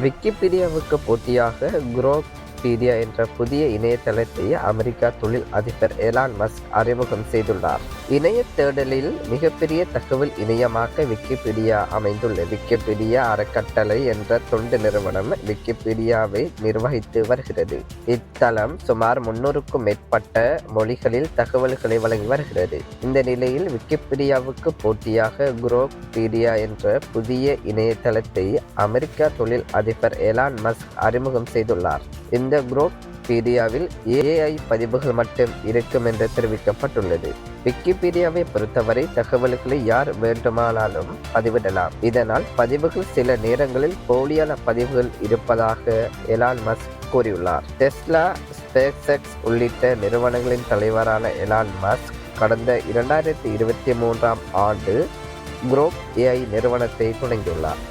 விக்கிபீடியாவுக்கு போட்டியாக குரோக்பீடியா என்ற புதிய இணையதளத்தை அமெரிக்கா தொழில் அதிபர் எலான் மஸ்க் அறிமுகம் செய்துள்ளார். இணைய தேடலில் மிகப்பெரிய தகவல் இணையமாக விக்கிபீடியா அமைந்துள்ளது. விக்கிபீடியா அறக்கட்டளை என்ற தொண்டு நிறுவனம் விக்கிபீடியாவை நிர்வகித்து வருகிறது. இத்தளம் சுமார் 300க்கும் மேற்பட்ட மொழிகளில் தகவல்களை வழங்கி வருகிறது. இந்த நிலையில் விக்கிபீடியாவுக்கு போட்டியாக குரோக்பீடியா என்ற புதிய இணையதளத்தை அமெரிக்கா தொழில் அதிபர் எலான் மஸ்க் அறிமுகம் செய்துள்ளார். இந்த குரோக்பீடியாவில் AI பதிவுகள் மட்டும் இருக்கும் என்று தெரிவிக்கப்பட்டுள்ளது. விக்கிபீடியாவை பொறுத்தவரை தகவல்களை யார் வேண்டுமானாலும் பதிவிடலாம். இதனால் பதிவுகள் சில நேரங்களில் போலியான பதிவுகள் இருப்பதாக எலான் மஸ்க் கூறியுள்ளார். டெஸ்லா, ஸ்பேஸ்எக்ஸ் உள்ளிட்ட நிறுவனங்களின் தலைவரான எலான் மஸ்க் கடந்த 2023ஆம் ஆண்டு குரோக் AI நிறுவனத்தை தொடங்கியுள்ளார்.